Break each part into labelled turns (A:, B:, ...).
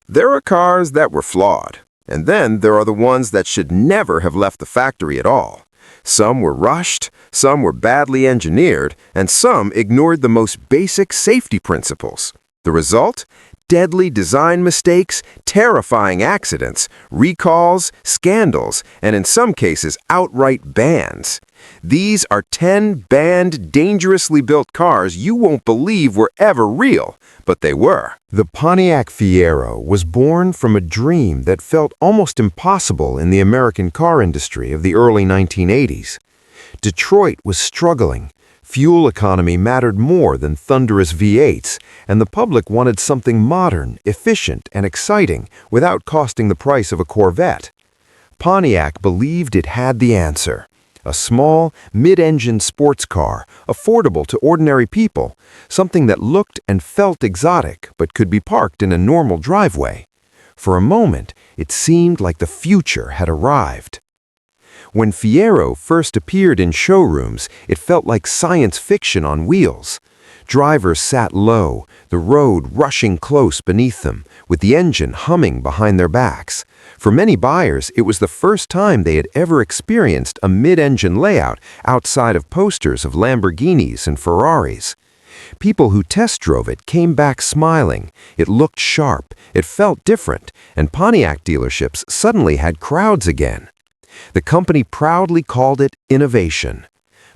A: There are cars that were flawed, and then there are the ones that should never have left the factory at all. Some were rushed, some were badly engineered, and some ignored the most basic safety principles. The result? Deadly design mistakes, terrifying accidents, recalls, scandals, and in some cases outright bans. These are 10 banned, dangerously built cars you won't believe were ever real, but they were. The Pontiac Fiero was born from a dream that felt almost impossible in the American car industry of the early 1980s. Detroit was struggling. Fuel economy mattered more than thunderous V8s, and the public wanted something modern, efficient, and exciting without costing the price of a Corvette. Pontiac believed it had the answer. A small, mid-engine sports car, affordable to ordinary people, something that looked and felt exotic but could be parked in a normal driveway. For a moment, it seemed like the future had arrived. When Fiero first appeared in showrooms, it felt like science fiction on wheels. Drivers sat low, the road rushing close beneath them, with the engine humming behind their backs. For many buyers, it was the first time they had ever experienced a mid-engine layout outside of posters of Lamborghinis and Ferraris. People who test drove it came back smiling. It looked sharp, it felt different, and Pontiac dealerships suddenly had crowds again. The company proudly called it innovation.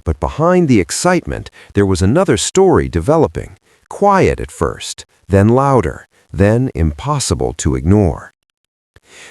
A: But behind the excitement, there was another story developing. Quiet at first, then louder, then impossible to ignore.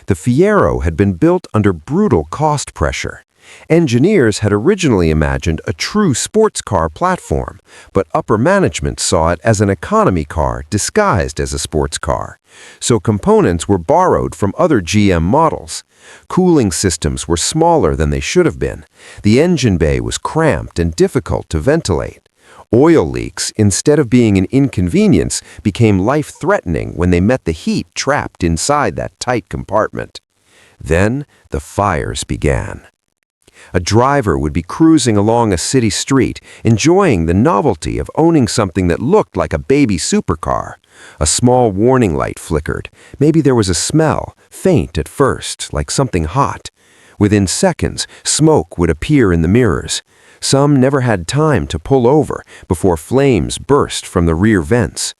A: The Fiero had been built under brutal cost pressure. Engineers had originally imagined a true sports car platform, but upper management saw it as an economy car disguised as a sports car. So components were borrowed from other GM models. Cooling systems were smaller than they should have been. The engine bay was cramped and difficult to ventilate. Oil leaks, instead of being an inconvenience, became life-threatening when they met the heat trapped inside that tight compartment. Then the fires began. A driver would be cruising along a city street, enjoying the novelty of owning something that looked like a baby supercar. A small warning light flickered. Maybe there was a smell, faint at first, like something hot. Within seconds, smoke would appear in the mirrors. Some never had time to pull over before flames burst from the rear vents.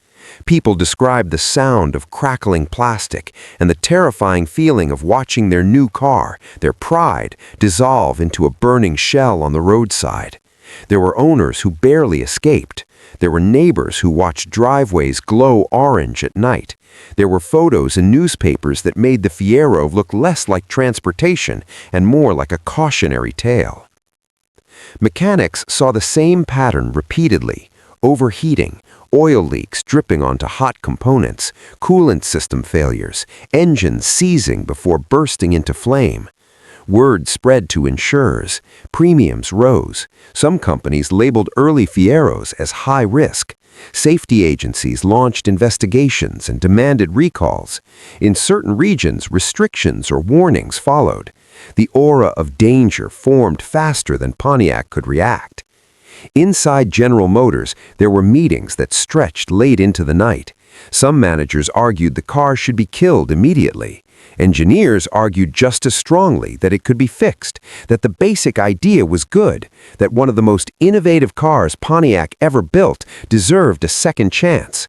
A: People described the sound of crackling plastic and the terrifying feeling of watching their new car, their pride, dissolve into a burning shell on the roadside. There were owners who barely escaped. There were neighbors who watched driveways glow orange at night. There were photos in newspapers that made the Fiero look less like transportation and more like a cautionary tale. Mechanics saw the same pattern repeatedly: overheating, oil leaks dripping onto hot components, coolant system failures, engines seizing before bursting into flame. Word spread to insurers. Premiums rose. Some companies labeled early Fieros as high risk. Safety agencies launched investigations and demanded recalls. In certain regions, restrictions or warnings followed. The aura of danger formed faster than Pontiac could react. Inside General Motors, there were meetings that stretched late into the night. Some managers argued the car should be killed immediately. Engineers argued just as strongly that it could be fixed, that the basic idea was good, that one of the most innovative cars Pontiac ever built deserved a second chance.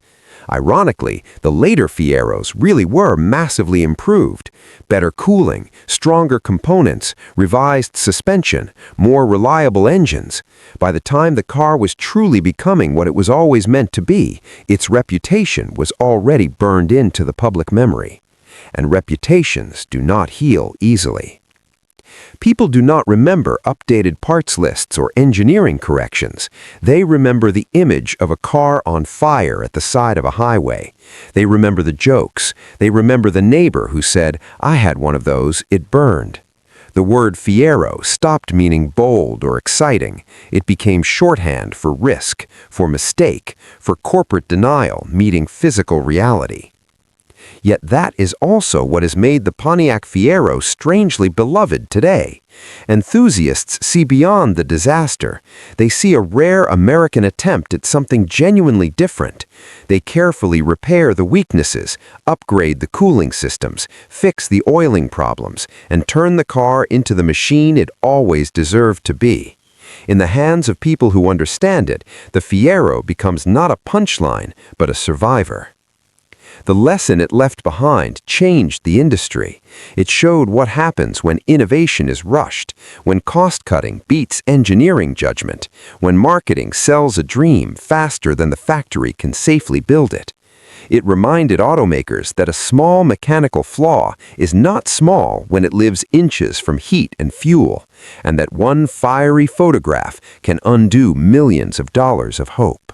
A: Ironically, the later Fieros really were massively improved. Better cooling, stronger components, revised suspension, more reliable engines. By the time the car was truly becoming what it was always meant to be, its reputation was already burned into the public memory. And reputations do not heal easily. People do not remember updated parts lists or engineering corrections. They remember the image of a car on fire at the side of a highway. They remember the jokes. They remember the neighbor who said, "I had one of those, it burned." The word Fiero stopped meaning bold or exciting. It became shorthand for risk, for mistake, for corporate denial meeting physical reality. Yet that is also what has made the Pontiac Fiero strangely beloved today. Enthusiasts see beyond the disaster. They see a rare American attempt at something genuinely different. They carefully repair the weaknesses, upgrade the cooling systems, fix the oiling problems, and turn the car into the machine it always deserved to be. In the hands of people who understand it, the Fiero becomes not a punchline, but a survivor. The lesson it left behind changed the industry. It showed what happens when innovation is rushed, when cost-cutting beats engineering judgment, when marketing sells a dream faster than the factory can safely build it. It reminded automakers that a small mechanical flaw is not small when it lives inches from heat and fuel, and that one fiery photograph can undo millions of dollars of hope.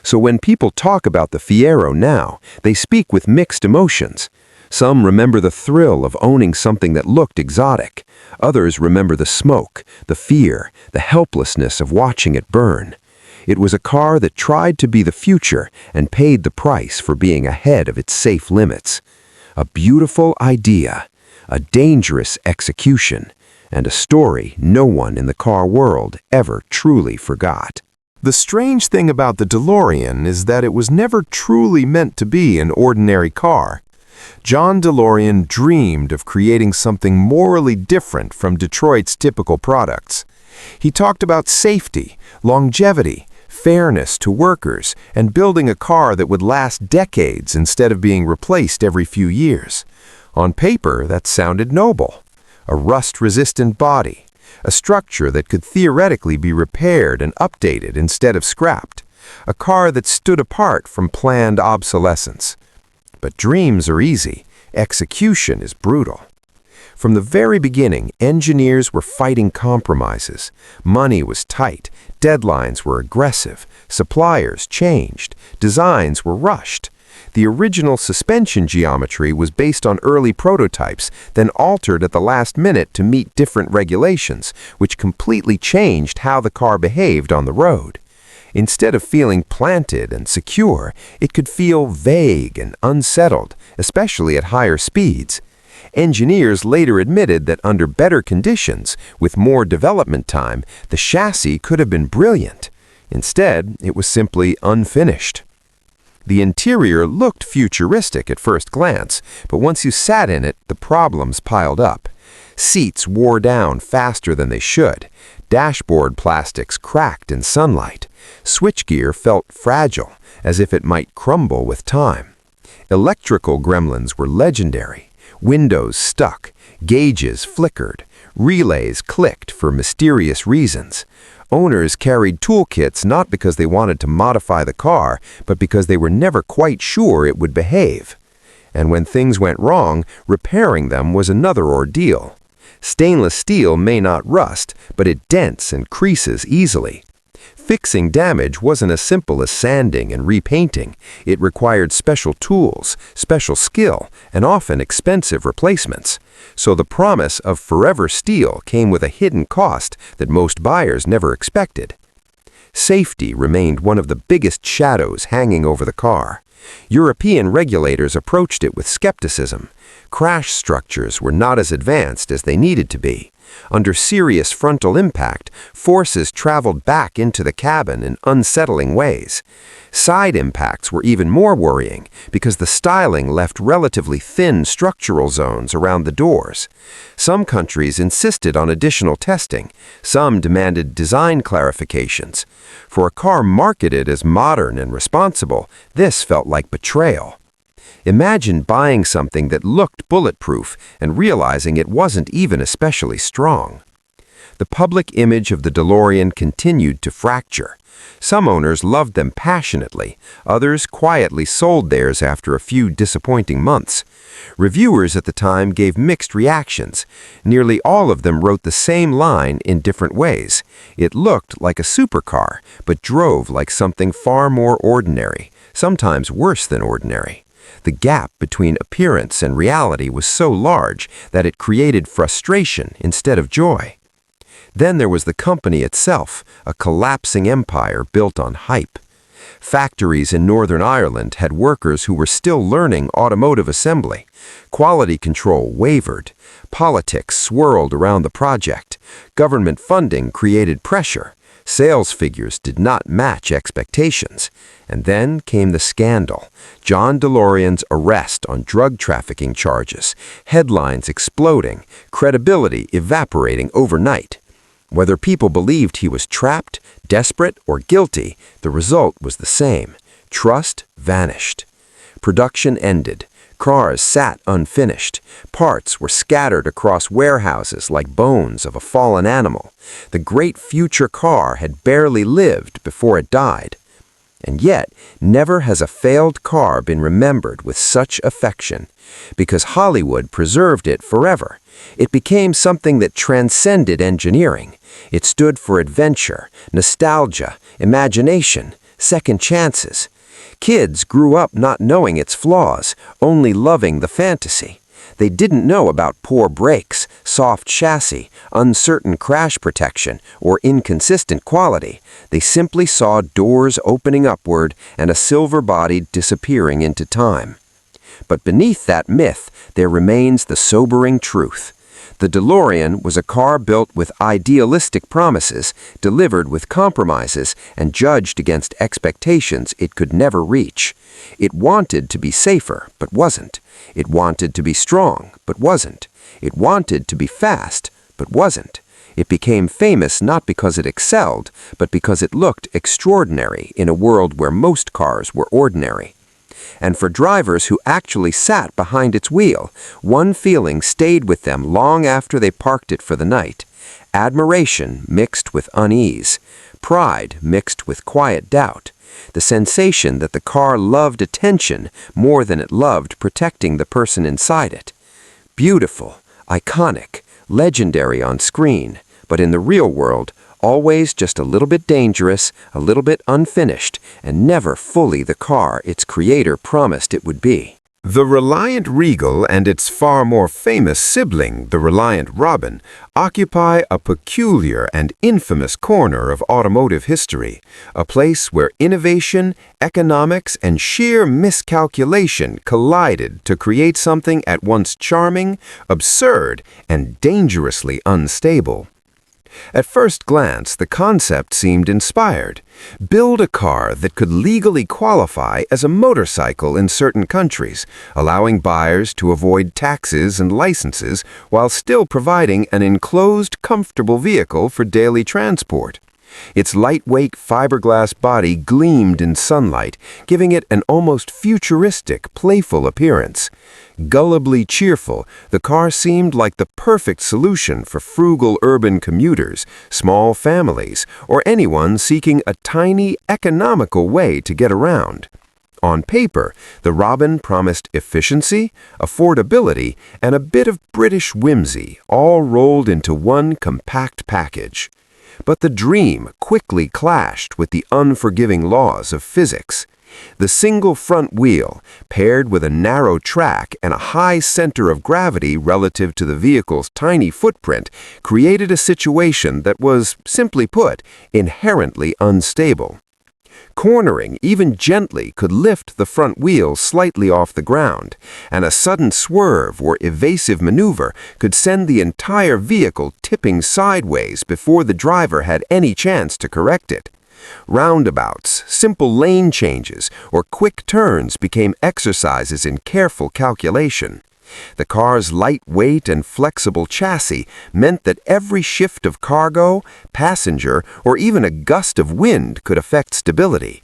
A: So when people talk about the Fiero now, they speak with mixed emotions. Some remember the thrill of owning something that looked exotic. Others remember the smoke, the fear, the helplessness of watching it burn. It was a car that tried to be the future and paid the price for being ahead of its safe limits. A beautiful idea, a dangerous execution, and a story no one in the car world ever truly forgot.
B: The strange thing about the DeLorean is that it was never truly meant to be an ordinary car. John DeLorean dreamed of creating something morally different from Detroit's typical products. He talked about safety, longevity, fairness to workers, and building a car that would last decades instead of being replaced every few years. On paper, that sounded noble. A rust-resistant body, a structure that could theoretically be repaired and updated instead of scrapped, a car that stood apart from planned obsolescence. But dreams are easy, execution is brutal. From the very beginning, engineers were fighting compromises. Money was tight, deadlines were aggressive, suppliers changed, designs were rushed. The original suspension geometry was based on early prototypes, then altered at the last minute to meet different regulations, which completely changed how the car behaved on the road. Instead of feeling planted and secure, it could feel vague and unsettled, especially at higher speeds. Engineers later admitted that under better conditions, with more development time, the chassis could have been brilliant. Instead, it was simply unfinished. The interior looked futuristic at first glance, but once you sat in it, the problems piled up. Seats wore down faster than they should. Dashboard plastics cracked in sunlight. Switchgear felt fragile, as if it might crumble with time. Electrical gremlins were legendary. Windows stuck, gauges flickered, relays clicked for mysterious reasons. Owners carried toolkits not because they wanted to modify the car, but because they were never quite sure it would behave. And when things went wrong, repairing them was another ordeal. Stainless steel may not rust, but it dents and creases easily. Fixing damage wasn't as simple as sanding and repainting. It required special tools, special skill, and often expensive replacements. So the promise of forever steel came with a hidden cost that most buyers never expected. Safety remained one of the biggest shadows hanging over the car. European regulators approached it with skepticism. Crash structures were not as advanced as they needed to be. Under serious frontal impact, forces traveled back into the cabin in unsettling ways. Side impacts were even more worrying because the styling left relatively thin structural zones around the doors. Some countries insisted on additional testing. Some demanded design clarifications. For a car marketed as modern and responsible, this felt like betrayal. Imagine buying something that looked bulletproof and realizing it wasn't even especially strong. The public image of the DeLorean continued to fracture. Some owners loved them passionately. Others quietly sold theirs after a few disappointing months. Reviewers at the time gave mixed reactions. Nearly all of them wrote the same line in different ways. It looked like a supercar, but drove like something far more ordinary, sometimes worse than ordinary. The gap between appearance and reality was so large that it created frustration instead of joy. Then there was the company itself, a collapsing empire built on hype.
A: Factories in Northern Ireland had workers who were still learning automotive assembly. Quality control wavered. Politics swirled around the project. Government funding created pressure. Sales figures did not match expectations. And then came the scandal. John DeLorean's arrest on drug trafficking charges. Headlines exploding. Credibility evaporating overnight. Whether people believed he was trapped, desperate, or guilty, the result was the same. Trust vanished. Production ended. Cars sat unfinished. Parts were scattered across warehouses like bones of a fallen animal. The great future car had barely lived before it died. And yet, never has a failed car been remembered with such affection, because Hollywood preserved it forever. It became something that transcended engineering. It stood for adventure, nostalgia, imagination, second chances. Kids grew up not knowing its flaws, only loving the fantasy. They didn't know about poor brakes, soft chassis, uncertain crash protection, or inconsistent quality. They simply saw doors opening upward and a silver body disappearing into time. But beneath that myth, there remains the sobering truth. The DeLorean was a car built with idealistic promises, delivered with compromises, and judged against expectations it could never reach. It wanted to be safer, but wasn't. It wanted to be strong, but wasn't. It wanted to be fast, but wasn't. It became famous not because it excelled, but because it looked extraordinary in a world where most cars were ordinary. And for drivers who actually sat behind its wheel, one feeling stayed with them long after they parked it for the night. Admiration mixed with unease. Pride mixed with quiet doubt. The sensation that the car loved attention more than it loved protecting the person inside it. Beautiful, iconic, legendary on screen, but in the real world, always just a little bit dangerous, a little bit unfinished, and never fully the car its creator promised it would be.
B: The Reliant Regal and its far more famous sibling, the Reliant Robin, occupy a peculiar and infamous corner of automotive history, a place where innovation, economics, and sheer miscalculation collided to create something at once charming, absurd, and dangerously unstable. At first glance, the concept seemed inspired. Build a car that could legally qualify as a motorcycle in certain countries, allowing buyers to avoid taxes and licenses while still providing an enclosed, comfortable vehicle for daily transport. Its lightweight fiberglass body gleamed in sunlight, giving it an almost futuristic, playful appearance. Gullibly cheerful, the car seemed like the perfect solution for frugal urban commuters, small families, or anyone seeking a tiny, economical way to get around. On paper, the Robin promised efficiency, affordability, and a bit of British whimsy, all rolled into one compact package. But the dream quickly clashed with the unforgiving laws of physics. The single front wheel, paired with a narrow track and a high center of gravity relative to the vehicle's tiny footprint, created a situation that was, simply put, inherently unstable. Cornering, even gently, could lift the front wheel slightly off the ground, and a sudden swerve or evasive maneuver could send the entire vehicle tipping sideways before the driver had any chance to correct it. Roundabouts, simple lane changes, or quick turns became exercises in careful calculation. The car's light weight and flexible chassis meant that every shift of cargo, passenger, or even a gust of wind could affect stability.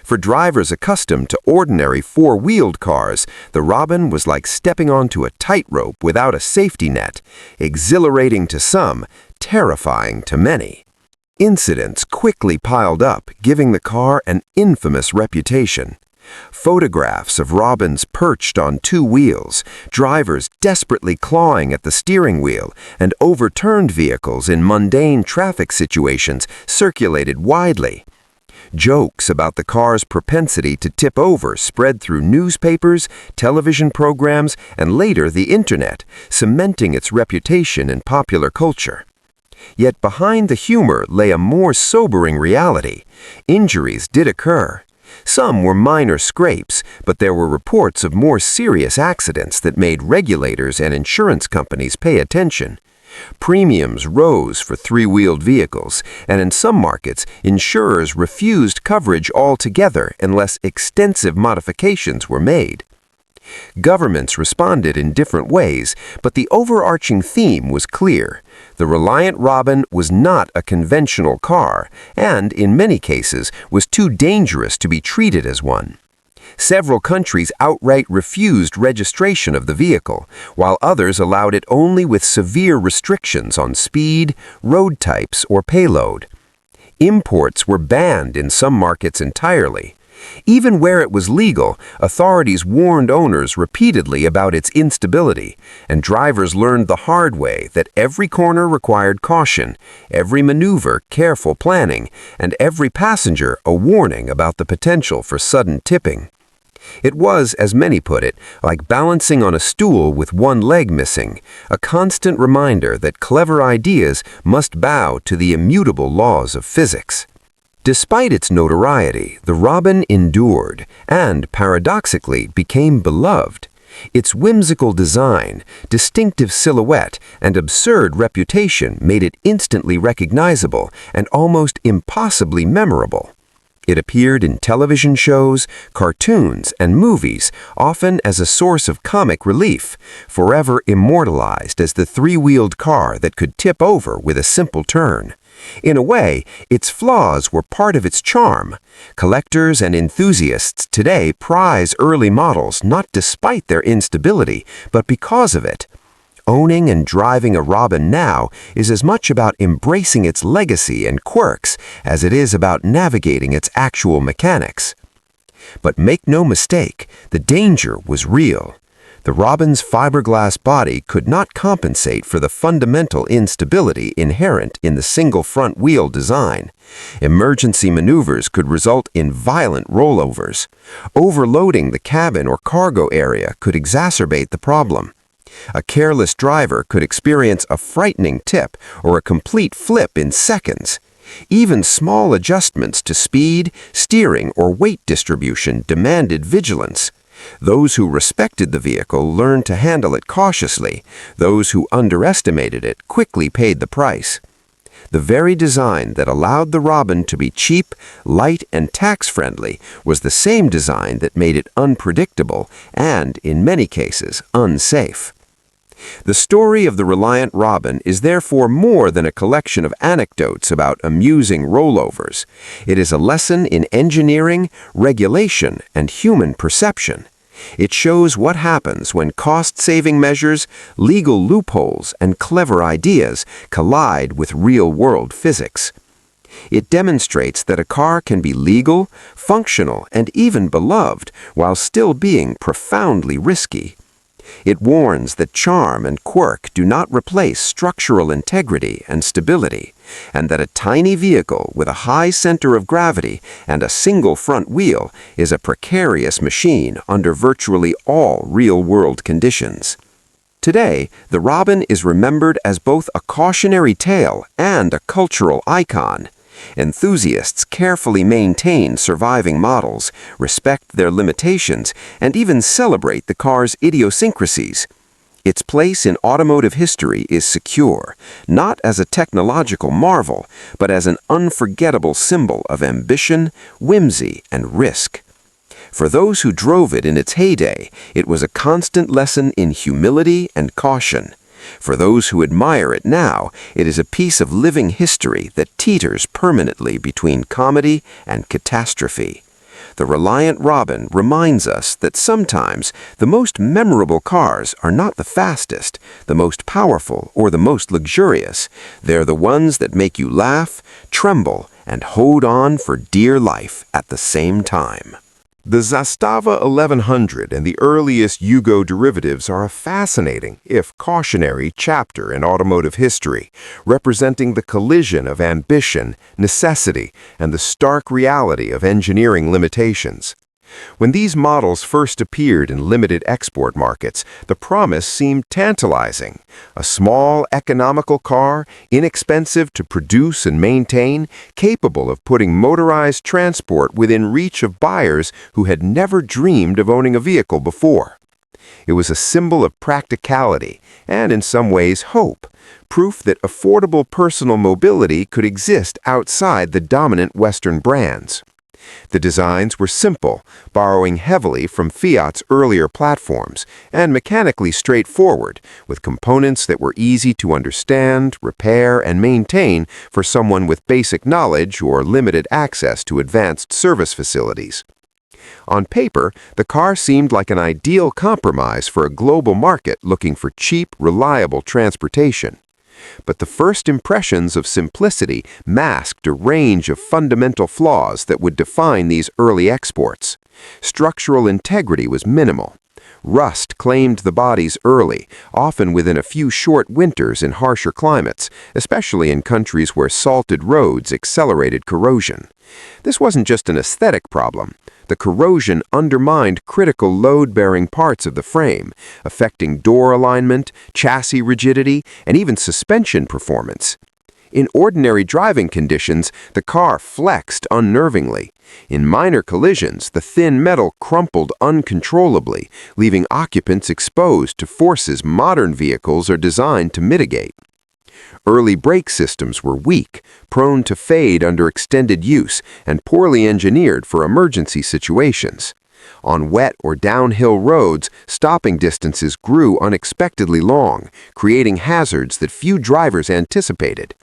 B: For drivers accustomed to ordinary four-wheeled cars, the Robin was like stepping onto a tightrope without a safety net, exhilarating to some, terrifying to many. Incidents quickly piled up, giving the car an infamous reputation. Photographs of Robins perched on two wheels, drivers desperately clawing at the steering wheel, and overturned vehicles in mundane traffic situations circulated widely. Jokes about the car's propensity to tip over spread through newspapers, television programs, and later the internet, cementing its reputation in popular culture. Yet behind the humor lay a more sobering reality. Injuries did occur.
A: Some were minor scrapes, but there were reports of more serious accidents that made regulators and insurance companies pay attention. Premiums rose for three-wheeled vehicles, and in some markets, insurers refused coverage altogether unless extensive modifications were made. Governments responded in different ways, but the overarching theme was clear. The Reliant Robin was not a conventional car, and, in many cases, was too dangerous to be treated as one. Several countries outright refused registration of the vehicle, while others allowed it only with severe restrictions on speed, road types, or payload. Imports were banned in some markets entirely. Even where it was legal, authorities warned owners repeatedly about its instability, and drivers learned the hard way that every corner required caution, every maneuver careful planning, and every passenger a warning about the potential for sudden tipping. It was, as many put it, like balancing on a stool with one leg missing, a constant reminder that clever ideas must bow to the immutable laws of physics. Despite its notoriety, the Robin endured and, paradoxically, became beloved. Its whimsical design, distinctive silhouette, and absurd reputation made it instantly recognizable and almost impossibly memorable. It appeared in television shows, cartoons, and movies, often as a source of comic relief, forever immortalized as the three-wheeled car that could tip over with a simple turn. In a way, its flaws were part of its charm. Collectors and enthusiasts today prize early models not despite their instability, but because of it. Owning and driving a Robin now is as much about embracing its legacy and quirks as it is about navigating its actual mechanics. But make no mistake, the danger was real. The Robin's fiberglass body could not compensate for the fundamental instability inherent in the single front wheel design. Emergency maneuvers could result in violent rollovers. Overloading the cabin or cargo area could exacerbate the problem. A careless driver could experience a frightening tip or a complete flip in seconds. Even small adjustments to speed, steering, or weight distribution demanded vigilance. Those who respected the vehicle learned to handle it cautiously. Those who underestimated it quickly paid the price. The very design that allowed the Robin to be cheap, light, and tax-friendly was the same design that made it unpredictable and, in many cases, unsafe. The story of the Reliant Robin is therefore more than a collection of anecdotes about amusing rollovers. It is a lesson in engineering, regulation, and human perception. It shows what happens when cost-saving measures, legal loopholes, and clever ideas collide with real-world physics. It demonstrates that a car can be legal, functional, and even beloved while still being profoundly risky. It warns that charm and quirk do not replace structural integrity and stability, and that a tiny vehicle with a high center of gravity and a single front wheel is a precarious machine under virtually all real-world conditions. Today, the Robin is remembered as both a cautionary tale and a cultural icon. Enthusiasts carefully maintain surviving models, respect their limitations, and even celebrate the car's idiosyncrasies. Its place in automotive history is secure, not as a technological marvel, but as an unforgettable symbol of ambition, whimsy, and risk. For those who drove it in its heyday, it was a constant lesson in humility and caution. For those who admire it now, it is a piece of living history that teeters permanently between comedy and catastrophe. The Reliant Robin reminds us that sometimes the most memorable cars are not the fastest, the most powerful, or the most luxurious. They're the ones that make you laugh, tremble, and hold on for dear life at the same time.
B: The Zastava 1100 and the earliest Yugo derivatives are a fascinating, if cautionary, chapter in automotive history, representing the collision of ambition, necessity, and the stark reality of engineering limitations.
A: When these models first appeared in limited export markets, the promise seemed tantalizing. A small, economical car, inexpensive to produce and maintain, capable of putting motorized transport within reach of buyers who had never dreamed of owning a vehicle before. It was a symbol of practicality and, in some ways, hope, proof that affordable personal mobility could exist outside the dominant Western brands. The designs were simple, borrowing heavily from Fiat's earlier platforms, and mechanically straightforward, with components that were easy to understand, repair, and maintain for someone with basic knowledge or limited access to advanced service facilities. On paper, the car seemed like an ideal compromise for a global market looking for cheap, reliable transportation. But the first impressions of simplicity masked a range of fundamental flaws that would define these early exports. Structural integrity was minimal. Rust claimed the bodies early, often within a few short winters in harsher climates, especially in countries where salted roads accelerated corrosion. This wasn't just an aesthetic problem. The corrosion undermined critical load-bearing parts of the frame, affecting door alignment, chassis rigidity, and even suspension performance. In ordinary driving conditions, the car flexed unnervingly. In minor collisions, the thin metal crumpled uncontrollably, leaving occupants exposed to forces modern vehicles are designed to mitigate. Early brake systems were weak, prone to fade under extended use, and poorly engineered for emergency situations. On wet or downhill roads, stopping distances grew unexpectedly long, creating hazards that few drivers anticipated.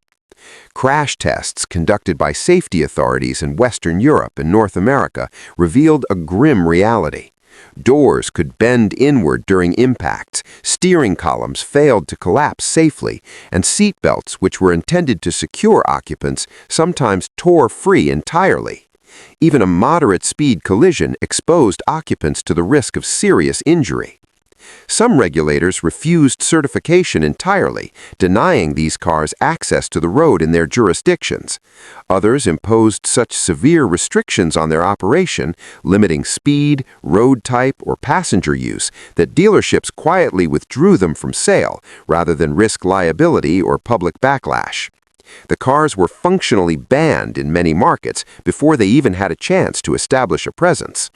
A: Crash tests conducted by safety authorities in Western Europe and North America revealed a grim reality. Doors could bend inward during impacts, steering columns failed to collapse safely, and seatbelts, which were intended to secure occupants, sometimes tore free entirely. Even a moderate-speed collision exposed occupants to the risk of serious injury. Some regulators refused certification entirely, denying these cars access to the road in their jurisdictions. Others imposed such severe restrictions on their operation, limiting speed, road type, or passenger use, that dealerships quietly withdrew them from sale rather than risk liability or public backlash. The cars were functionally banned in many markets before they even had a chance to establish a presence.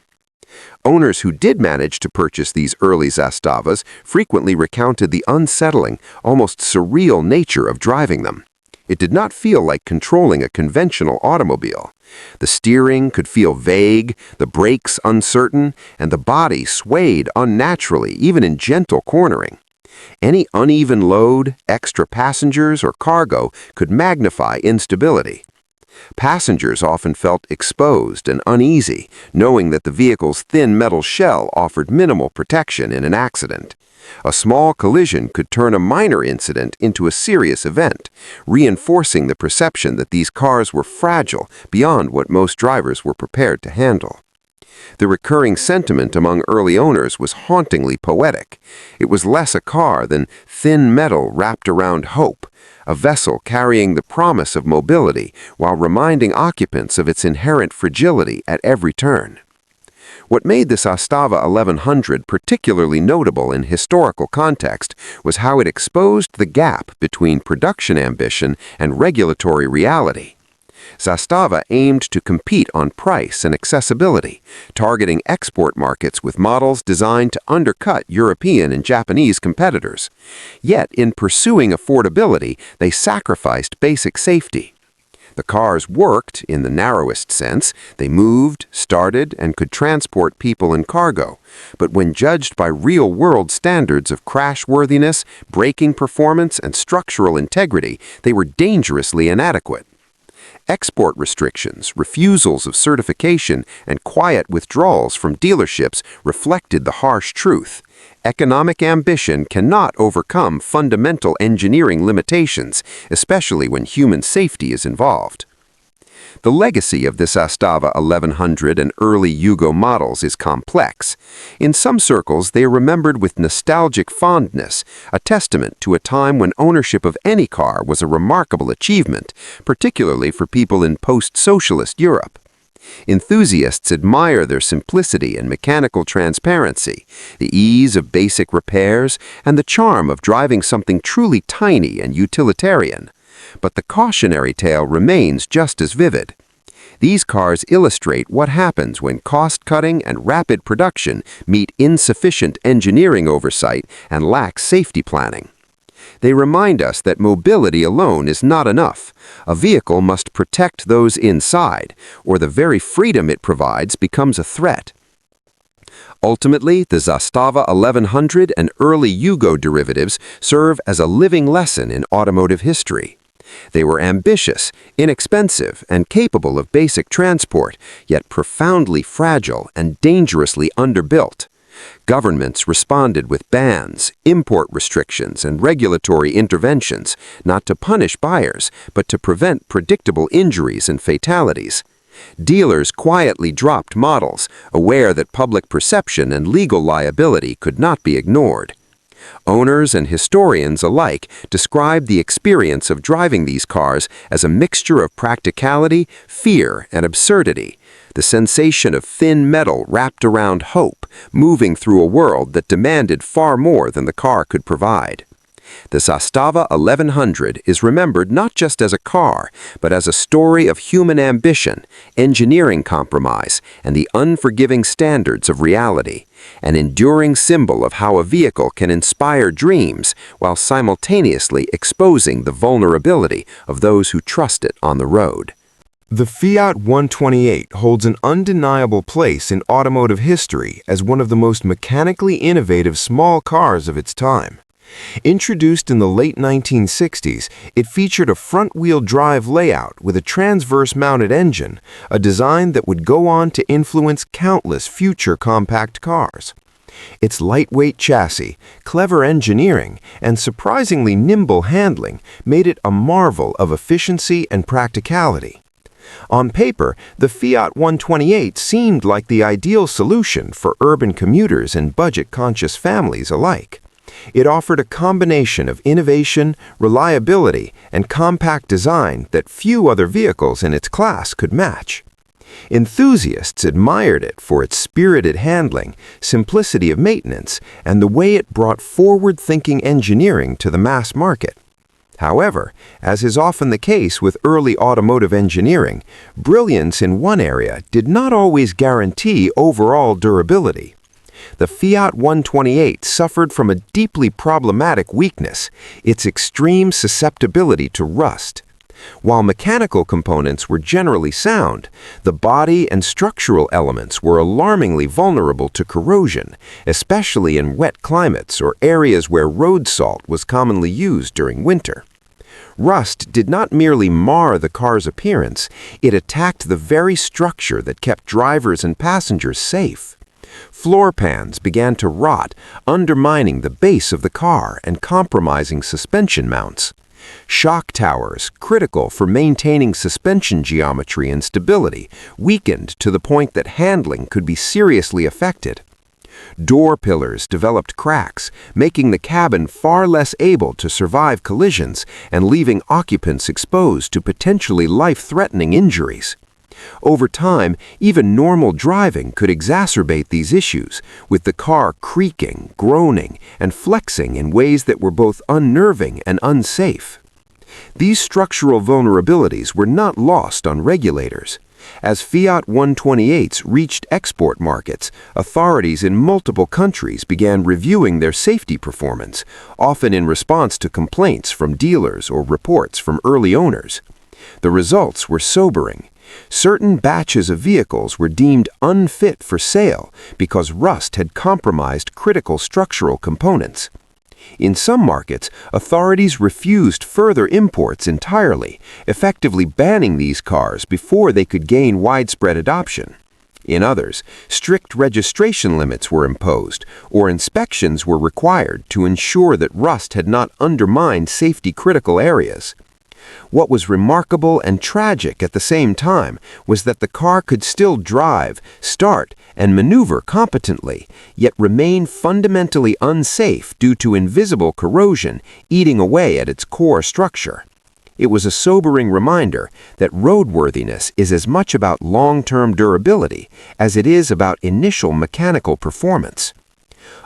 A: Owners who did manage to purchase these early Zastavas frequently recounted the unsettling, almost surreal nature of driving them. It did not feel like controlling a conventional automobile. The steering could feel vague, the brakes uncertain, and the body swayed unnaturally, even in gentle cornering. Any uneven load, extra passengers, or cargo could magnify instability. Passengers often felt exposed and uneasy, knowing that the vehicle's thin metal shell offered minimal protection in an accident. A small collision could turn a minor incident into a serious event, reinforcing the perception that these cars were fragile beyond what most drivers were prepared to handle. The recurring sentiment among early owners was hauntingly poetic. It was less a car than thin metal wrapped around hope, a vessel carrying the promise of mobility while reminding occupants of its inherent fragility at every turn. What made the Zastava 1100 particularly notable in historical context was how it exposed the gap between production ambition and regulatory reality. Zastava aimed to compete on price and accessibility, targeting export markets with models designed to undercut European and Japanese competitors. Yet, in pursuing affordability, they sacrificed basic safety. The cars worked, in the narrowest sense. They moved, started, and could transport people and cargo. But when judged by real-world standards of crashworthiness, braking performance, and structural integrity, they were dangerously inadequate. Export restrictions, refusals of certification, and quiet withdrawals from dealerships reflected the harsh truth. Economic ambition cannot overcome fundamental engineering limitations, especially when human safety is involved. The legacy of the Zastava 1100 and early Yugo models is complex. In some circles, they are remembered with nostalgic fondness, a testament to a time when ownership of any car was a remarkable achievement, particularly for people in post-socialist Europe. Enthusiasts admire their simplicity and mechanical transparency, the ease of basic repairs, and the charm of driving something truly tiny and utilitarian. But the cautionary tale remains just as vivid. These cars illustrate what happens when cost-cutting and rapid production meet insufficient engineering oversight and lack safety planning. They remind us that mobility alone is not enough. A vehicle must protect those inside, or the very freedom it provides becomes a threat. Ultimately, the Zastava 1100 and early Yugo derivatives serve as a living lesson in automotive history. They were ambitious, inexpensive, and capable of basic transport, yet profoundly fragile and dangerously underbuilt. Governments responded with bans, import restrictions, and regulatory interventions, not to punish buyers, but to prevent predictable injuries and fatalities. Dealers quietly dropped models, aware that public perception and legal liability could not be ignored. Owners and historians alike describe the experience of driving these cars as a mixture of practicality, fear, and absurdity, the sensation of thin metal wrapped around hope, moving through a world that demanded far more than the car could provide. The Zastava 1100 is remembered not just as a car, but as a story of human ambition, engineering compromise, and the unforgiving standards of reality, an enduring symbol of how a vehicle can inspire dreams while simultaneously exposing the vulnerability of those who trust it on the road.
B: The Fiat 128 holds an undeniable place in automotive history as one of the most mechanically innovative small cars of its time. Introduced in the late 1960s, it featured a front-wheel drive layout with a transverse-mounted engine, a design that would go on to influence countless future compact cars. Its lightweight chassis, clever engineering, and surprisingly nimble handling made it a marvel of efficiency and practicality. On paper, the Fiat 128 seemed like the ideal solution for urban commuters and budget-conscious families alike. It offered a combination of innovation, reliability, and compact design that few other vehicles in its class could match. Enthusiasts admired it for its spirited handling, simplicity of maintenance, and the way it brought forward-thinking engineering to the mass market. However, as is often the case with early automotive engineering, brilliance in one area did not always guarantee overall durability. The Fiat 128 suffered from a deeply problematic weakness, its extreme susceptibility to rust. While mechanical components were generally sound, the body and structural elements were alarmingly vulnerable to corrosion, especially in wet climates or areas where road salt was commonly used during winter. Rust did not merely mar the car's appearance, it attacked the very structure that kept drivers and passengers safe. Floor pans began to rot, undermining the base of the car and compromising suspension mounts. Shock towers, critical for maintaining suspension geometry and stability, weakened to the point that handling could be seriously affected. Door pillars developed cracks, making the cabin far less able to survive collisions and leaving occupants exposed to potentially life-threatening injuries. Over time, even normal driving could exacerbate these issues, with the car creaking, groaning, and flexing in ways that were both unnerving and unsafe. These structural vulnerabilities were not lost on regulators. As Fiat 128s reached export markets, authorities in multiple countries began reviewing their safety performance, often in response to complaints from dealers or reports from early owners. The results were sobering. Certain batches of vehicles were deemed unfit for sale because rust had compromised critical structural components. In some markets, authorities refused further imports entirely, effectively banning these cars before they could gain widespread adoption. In others, strict registration limits were imposed, or inspections were required to ensure that rust had not undermined safety-critical areas. What was remarkable and tragic at the same time was that the car could still drive, start, and maneuver competently, yet remain fundamentally unsafe due to invisible corrosion eating away at its core structure.
A: It was a sobering reminder that roadworthiness is as much about long-term durability as it is about initial mechanical performance.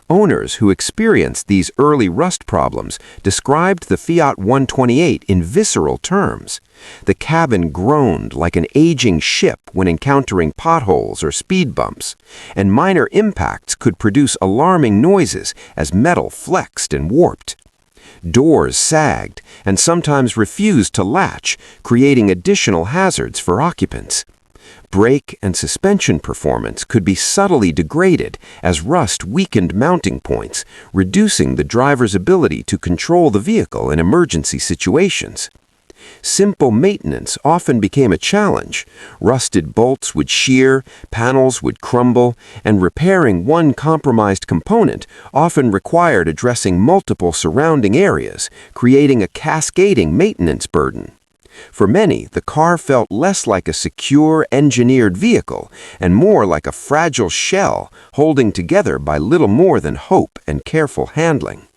A: Owners who experienced these early rust problems described the Fiat 128 in visceral terms. The cabin groaned like an aging ship when encountering potholes or speed bumps, and minor impacts could produce alarming noises as metal flexed and warped. Doors sagged and sometimes refused to latch, creating additional hazards for occupants. Brake and suspension performance could be subtly degraded as rust weakened mounting points, reducing the driver's ability to control the vehicle in emergency situations. Simple maintenance often became a challenge. Rusted bolts would shear, panels would crumble, and repairing one compromised component often required addressing multiple surrounding areas, creating a cascading maintenance burden. For many, the car felt less like a secure, engineered vehicle and more like a fragile shell holding together by little more than hope and careful handling.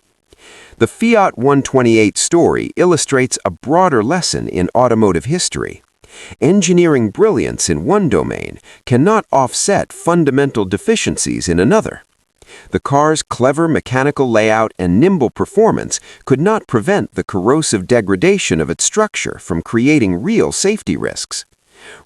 A: The Fiat 128 story illustrates a broader lesson in automotive history. Engineering brilliance in one domain cannot offset fundamental deficiencies in another. The car's clever mechanical layout and nimble performance could not prevent the corrosive degradation of its structure from creating real safety risks.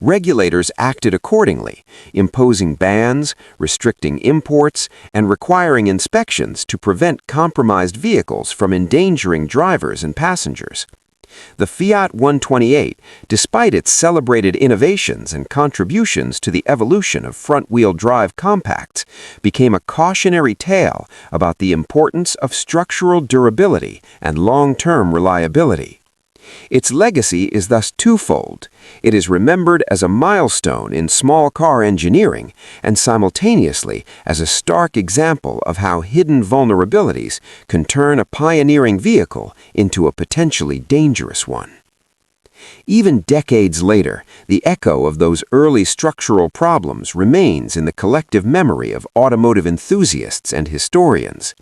A: Regulators acted accordingly, imposing bans, restricting imports, and requiring inspections to prevent compromised vehicles from endangering drivers and passengers. The Fiat 128, despite its celebrated innovations and contributions to the evolution of front-wheel drive compacts, became a cautionary tale about the importance of structural durability and long-term reliability. Its legacy is thus twofold. It is remembered as a milestone in small car engineering and simultaneously as a stark example of how hidden vulnerabilities can turn a pioneering vehicle into a potentially dangerous one. Even decades later, the echo of those early structural problems remains in the collective memory of automotive enthusiasts and historians.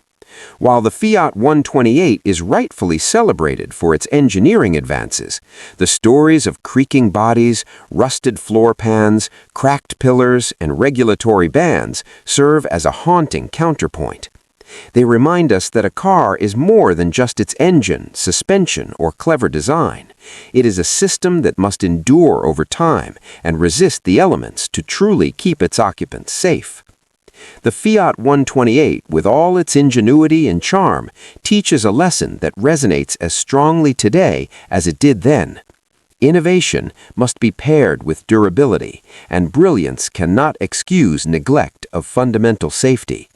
A: While the Fiat 128 is rightfully celebrated for its engineering advances, the stories of creaking bodies, rusted floor pans, cracked pillars, and regulatory bans serve as a haunting counterpoint. They remind us that a car is more than just its engine, suspension, or clever design. It is a system that must endure over time and resist the elements to truly keep its occupants safe. The Fiat 128, with all its ingenuity and charm, teaches a lesson that resonates as strongly today as it did then. Innovation must be paired with durability, and brilliance cannot excuse neglect of fundamental safety.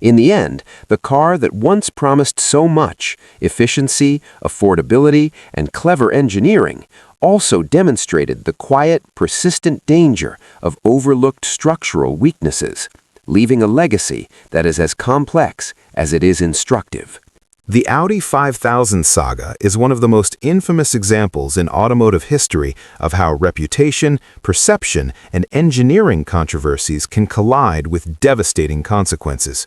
A: In the end, the car that once promised so much, efficiency, affordability, and clever engineering, also demonstrated the quiet, persistent danger of overlooked structural weaknesses, leaving a legacy that is as complex as it is instructive.
B: The Audi 5000 saga is one of the most infamous examples in automotive history of how reputation, perception, and engineering controversies can collide with devastating consequences.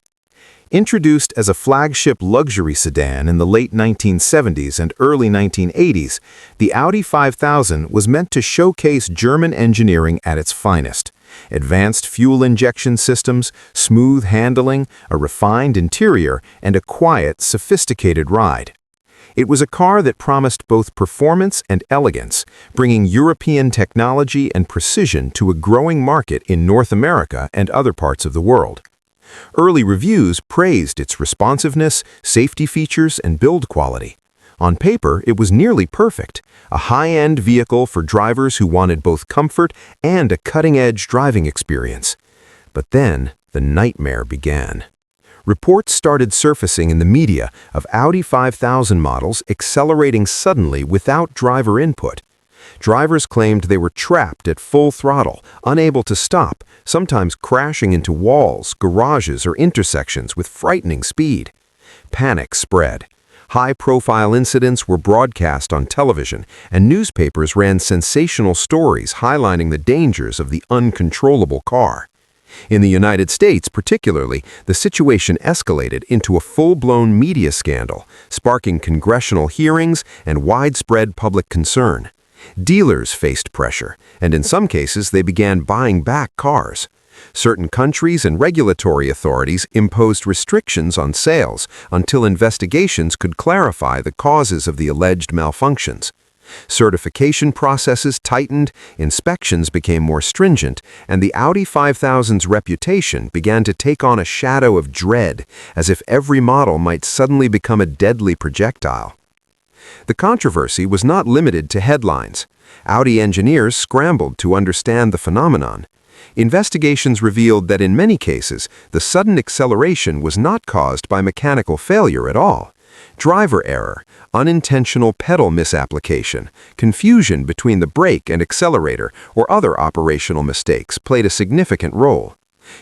B: Introduced as a flagship luxury sedan in the late 1970s and early 1980s, the Audi 5000 was meant to showcase German engineering at its finest. Advanced fuel injection systems, smooth handling, a refined interior, and a quiet, sophisticated ride. It was a car that promised both performance and elegance, bringing European technology and precision to a growing market in North America and other parts of the world. Early reviews praised its responsiveness, safety features, and build quality. On paper, it was nearly perfect, a high-end vehicle for drivers who wanted both comfort and a cutting-edge driving experience. But then, the nightmare began. Reports started surfacing in the media of Audi 5000 models accelerating suddenly without driver input. Drivers claimed they were trapped at full throttle, unable to stop, sometimes crashing into walls, garages, or intersections with frightening speed. Panic spread. High-profile incidents were broadcast on television, and newspapers ran sensational stories highlighting the dangers of the uncontrollable car.
A: In the United States particularly, the situation escalated into a full-blown media scandal, sparking congressional hearings and widespread public concern. Dealers faced pressure, and in some cases they began buying back cars. Certain countries and regulatory authorities imposed restrictions on sales until investigations could clarify the causes of the alleged malfunctions. Certification processes tightened, inspections became more stringent, and the Audi 5000's reputation began to take on a shadow of dread, as if every model might suddenly become a deadly projectile. The controversy was not limited to headlines. Audi engineers scrambled to understand the phenomenon. Investigations revealed that in many cases, the sudden acceleration was not caused by mechanical failure at all. Driver error, unintentional pedal misapplication, confusion between the brake and accelerator, or other operational mistakes played a significant role.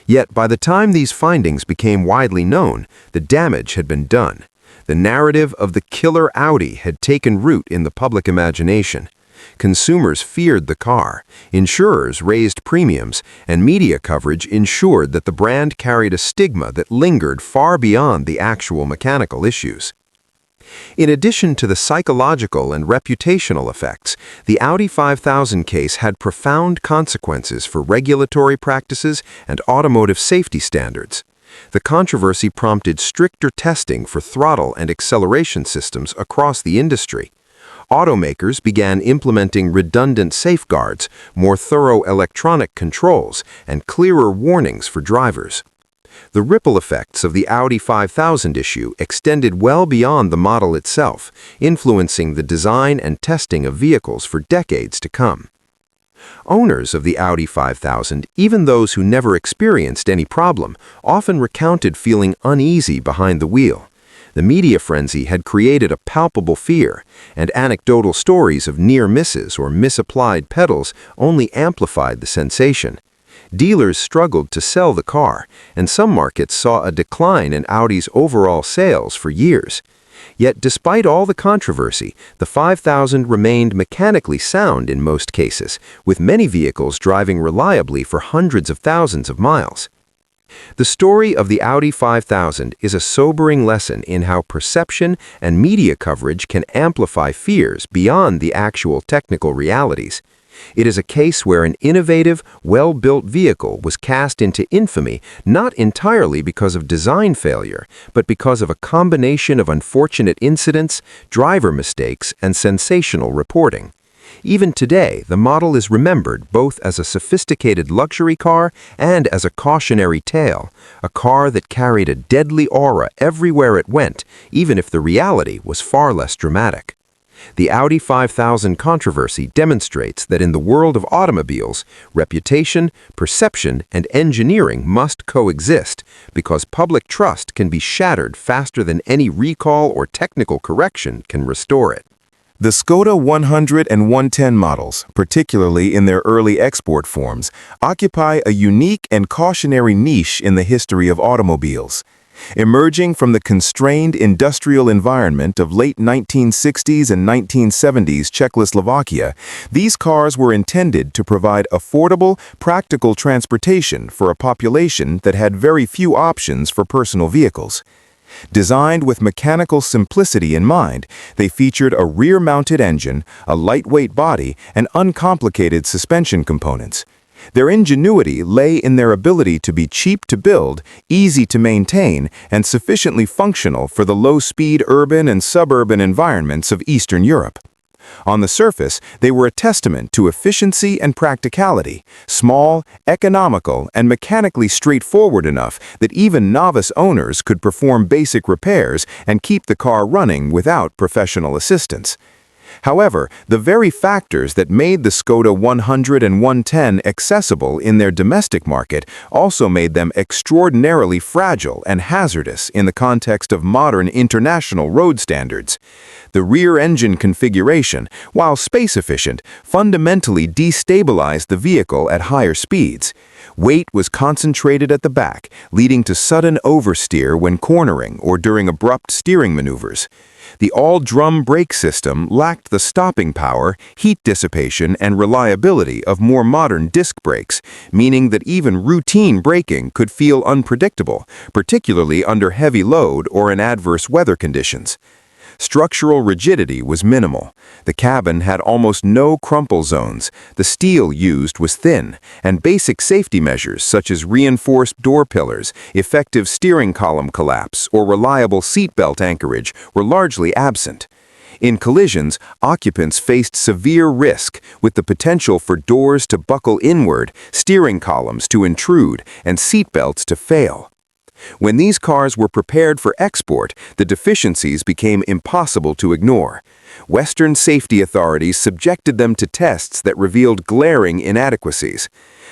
A: Yet by the time these findings became widely known, the damage had been done. The narrative of the killer Audi had taken root in the public imagination. Consumers feared the car, insurers raised premiums, and media coverage ensured that the brand carried a stigma that lingered far beyond the actual mechanical issues. In addition to the psychological and reputational effects, the Audi 5000 case had profound consequences for regulatory practices and automotive safety standards. The controversy prompted stricter testing for throttle and acceleration systems across the industry. Automakers began implementing redundant safeguards, more thorough electronic controls, and clearer warnings for drivers. The ripple effects of the Audi 5000 issue extended well beyond the model itself, influencing the design and testing of vehicles for decades to come. Owners of the Audi 5000, even those who never experienced any problem, often recounted feeling uneasy behind the wheel. The media frenzy had created a palpable fear, and anecdotal stories of near misses or misapplied pedals only amplified the sensation. Dealers struggled to sell the car, and some markets saw a decline in Audi's overall sales for years. Yet despite all the controversy, the 5000 remained mechanically sound in most cases, with many vehicles driving reliably for hundreds of thousands of miles. The story of the Audi 5000 is a sobering lesson in how perception and media coverage can amplify fears beyond the actual technical realities. It is a case where an innovative, well-built vehicle was cast into infamy not entirely because of design failure, but because of a combination of unfortunate incidents, driver mistakes, and sensational reporting. Even today, the model is remembered both as a sophisticated luxury car and as a cautionary tale, a car that carried a deadly aura everywhere it went, even if the reality was far less dramatic. The Audi 5000 controversy demonstrates that in the world of automobiles, reputation, perception, and engineering must coexist because public trust can be shattered faster than any recall or technical correction can restore it.
B: The Skoda 100 and 110 models, particularly in their early export forms, occupy a unique and cautionary niche in the history of automobiles. Emerging from the constrained industrial environment of late 1960s and 1970s Czechoslovakia, these cars were intended to provide affordable, practical transportation for a population that had very few options for personal vehicles. Designed with mechanical simplicity in mind, they featured a rear-mounted engine, a lightweight body, and uncomplicated suspension components. Their ingenuity lay in their ability to be cheap to build, easy to maintain, and sufficiently functional for the low-speed urban and suburban environments of Eastern Europe. On the surface, they were a testament to efficiency and practicality, small, economical, and mechanically straightforward enough that even novice owners could perform basic repairs and keep the car running without professional assistance. However, the very factors that made the Skoda 100 and 110 accessible in their domestic market also made them extraordinarily fragile and hazardous in the context of modern international road standards. The rear engine configuration, while space-efficient, fundamentally destabilized the vehicle at higher speeds. Weight was concentrated at the back, leading to sudden oversteer when cornering or during abrupt steering maneuvers. The all-drum brake system lacked
A: lacked the stopping power, heat dissipation, and reliability of more modern disc brakes, meaning that even routine braking could feel unpredictable, particularly under heavy load or in adverse weather conditions. Structural rigidity was minimal. The cabin had almost no crumple zones, the steel used was thin, and basic safety measures such as reinforced door pillars, effective steering column collapse, or reliable seatbelt anchorage were largely absent. In collisions, occupants faced severe risk, with the potential for doors to buckle inward, steering columns to intrude, and seatbelts to fail. When these cars were prepared for export, the deficiencies became impossible to ignore. Western safety authorities subjected them to tests that revealed glaring inadequacies.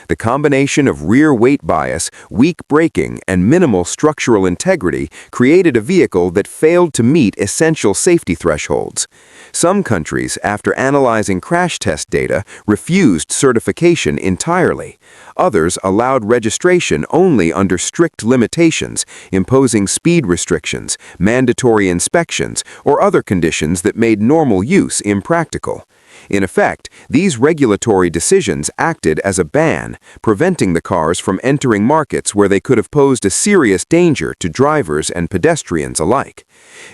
A: The combination of rear weight bias, weak braking, and minimal structural integrity created a vehicle that failed to meet essential safety thresholds. Some countries, after analyzing crash test data, refused certification entirely. Others allowed registration only under strict limitations, imposing speed restrictions, mandatory inspections, or other conditions that made normal use impractical. In effect, these regulatory decisions acted as a ban, preventing the cars from entering markets where they could have posed a serious danger to drivers and pedestrians alike.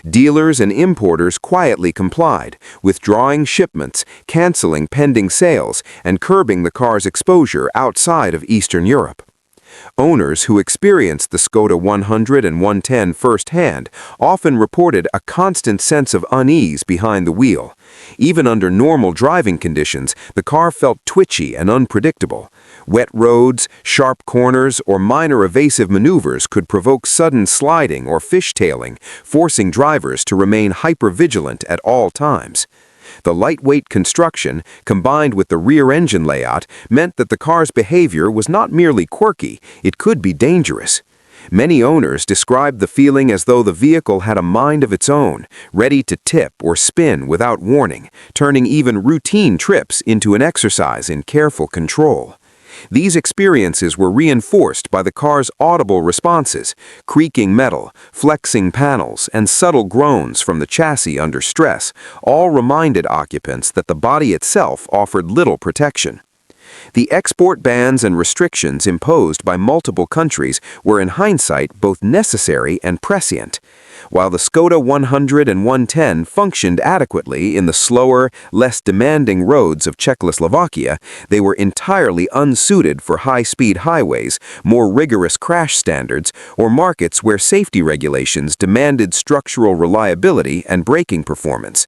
A: Dealers and importers quietly complied, withdrawing shipments, canceling pending sales, and curbing the car's exposure outside of Eastern Europe. Owners who experienced the Skoda 100 and 110 firsthand often reported a constant sense of unease behind the wheel. Even under normal driving conditions, the car felt twitchy and unpredictable. Wet roads, sharp corners, or minor evasive maneuvers could provoke sudden sliding or fishtailing, forcing drivers to remain hypervigilant at all times. The lightweight construction, combined with the rear engine layout, meant that the car's behavior was not merely quirky, it could be dangerous. Many owners described the feeling as though the vehicle had a mind of its own, ready to tip or spin without warning, turning even routine trips into an exercise in careful control. These experiences were reinforced by the car's audible responses, creaking metal, flexing panels, and subtle groans from the chassis under stress, all reminded occupants that the body itself offered little protection. The export bans and restrictions imposed by multiple countries were in hindsight both necessary and prescient. While the Skoda 100 and 110 functioned adequately in the slower, less demanding roads of Czechoslovakia, they were entirely unsuited for high-speed highways, more rigorous crash standards, or markets where safety regulations demanded structural reliability and braking performance.